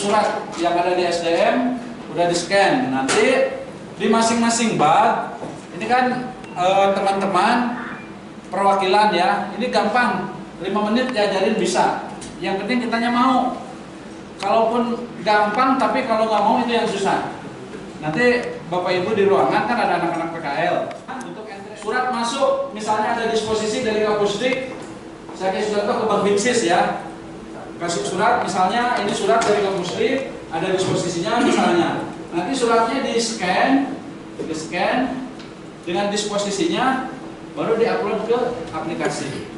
surat yang ada di SDM udah di-scan. Nanti di masing-masing bag ini kan teman-teman perwakilan ya, ini gampang, 5 menit diajarin bisa. Yang penting kitanya mau. Kalaupun gampang tapi kalau nggak mau itu yang susah. Nanti Bapak Ibu di ruangan kan ada anak-anak PKL. Untuk surat masuk, misalnya ada disposisi dari Kapusdik, saya kasih contoh ke Bang Binsis ya. Kasih surat, misalnya ini surat dari Kapusdik, ada disposisinya misalnya. Nanti suratnya di-scan dengan disposisinya, baru di-upload ke aplikasi.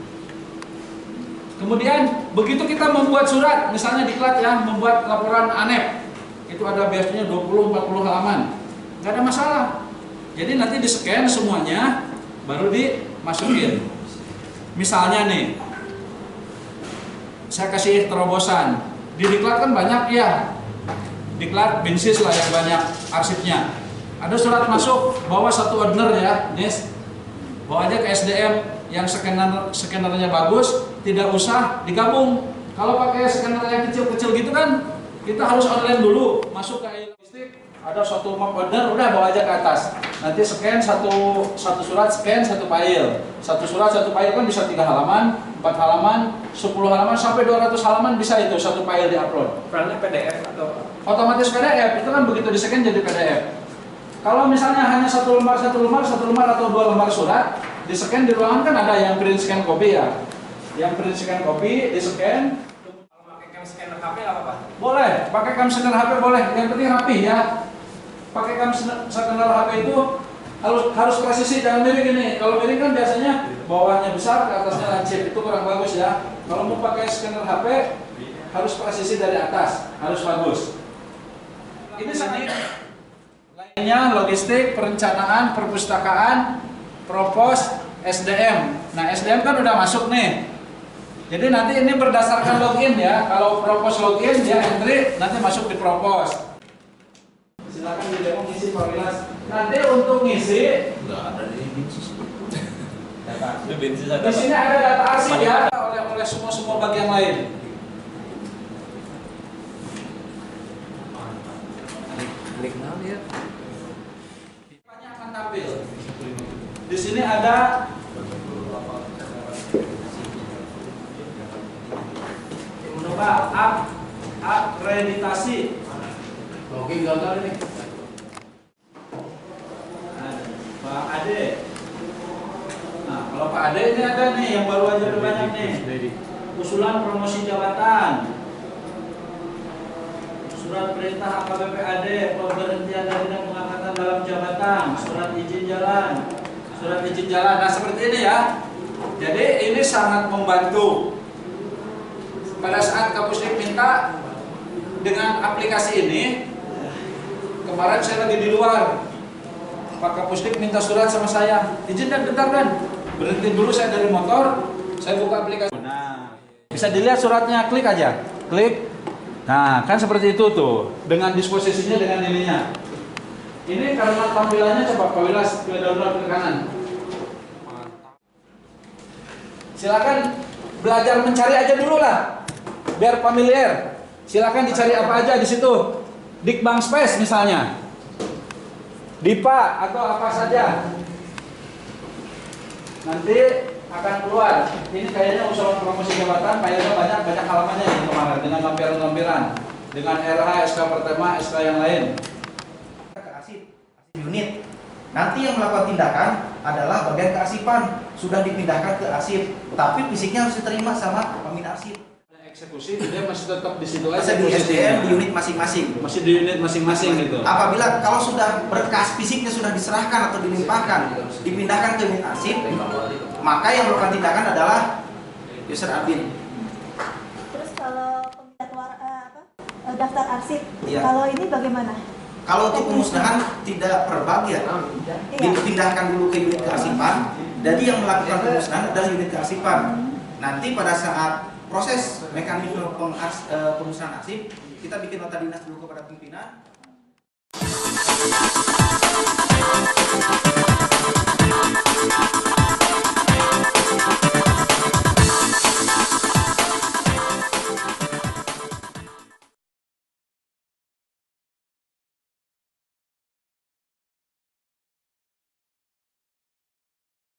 Kemudian begitu kita membuat surat, misalnya diklat ya, membuat laporan ANEP, itu ada biasanya 20-40 halaman, nggak ada masalah. Jadi nanti di-scan semuanya, baru dimasukin. Misalnya nih, saya kasih terobosan, di diklat kan banyak ya, diklat Binsis lah yang banyak arsipnya. Ada surat masuk, bawa satu order ya, Nis, bawa aja ke SDM yang scannernya bagus, tidak usah digabung. Kalau pakai scanner yang kecil-kecil gitu kan, kita harus online dulu, masuk ke logistik, ada suatu map order, udah bawa aja ke atas. Nanti scan satu surat, scan satu file. Satu surat satu file kan bisa 3 halaman, 4 halaman, 10 halaman sampai 200 halaman bisa itu satu file diupload. Filenya PDF atau otomatis PDF itu kan begitu di scan jadi PDF. Kalau misalnya hanya satu lembar atau 2 lembar surat, di scan di ruangan kan ada yang print scan copy ya. Yang print scan copy di scan. kalau pakai cam scanner HP nggak apa-apa? Boleh, pakai cam scanner HP boleh. Yang penting rapi ya. Pakai cam scanner HP itu harus presisi, jangan miring ini. Kalau miring kan biasanya bawahnya besar, ke atasnya lancip, itu kurang bagus ya. Kalau mau pakai scanner HP harus presisi dari atas, harus bagus. Ini sini lainnya logistik, perencanaan, perpustakaan, propos, SDM. Nah SDM kan udah masuk nih. Jadi nanti ini berdasarkan login ya. Kalau propos login dia entry, nanti masuk di propos. Silakan di demo ngisi Pak Wilas. Nanti untuk ngisi nggak ada di Binsis. di sini ada data arsip ya oleh semua bagian lain. Klik now ya. Banyak akan tampil. Di sini ada akreditasi. Oke, gagal ini. Pak Ade. Nah, kalau Pak Ade ini ada nih yang baru aja banyak nih. Usulan promosi jabatan. Surat perintah AKBP Ade, pemberhentian dari dan pengangkatan dalam jabatan, surat izin jalan. Nah, seperti ini ya. Jadi ini sangat membantu. Pada saat Kapusdik minta dengan aplikasi ini, kemarin saya lagi di luar, Pak Kapusdik minta surat sama saya, izin dan bentar kan, berhenti dulu saya dari motor, saya buka aplikasi. Nah, bisa dilihat suratnya, klik aja, klik. Nah, kan seperti itu tuh, dengan disposisinya dengan ininya. Ini karena tampilannya coba Pak Wilas ke download ke kanan. Silakan belajar mencari aja dulu lah, biar familiar. Silakan dicari apa aja di situ. Dikbang Space misalnya, DIPA atau apa saja. Nanti akan keluar. Ini kayaknya usulan promosi jabatan, kayaknya banyak halamannya ini kemarin dengan lampiran-lampiran, dengan RH, SK Pertema, SK yang lain. Ke arsip unit. Nanti yang melakukan tindakan adalah bagian kearsipan, sudah dipindahkan ke arsip, tapi fisiknya harus diterima sama pemindah arsip. Eksekusi dia masih tetap di situ aja Masih di SDM di unit masing-masing. Masih di unit masing-masing gitu. Apabila kalau sudah berkas fisiknya sudah diserahkan atau dilimpahkan, dipindahkan ke unit arsip, maka yang melakukan tindakan adalah user admin. Terus kalau daftar arsip, Iya. kalau ini bagaimana? Kalau untuk pemusnahan tidak per bagian, dipindahkan dulu ke unit kearsipan. Jadi yang melakukan pemusnahan adalah unit kearsipan. Nanti pada saat proses mekanisme pemusnahan arsip, kita bikin nota dinas dulu kepada pimpinan.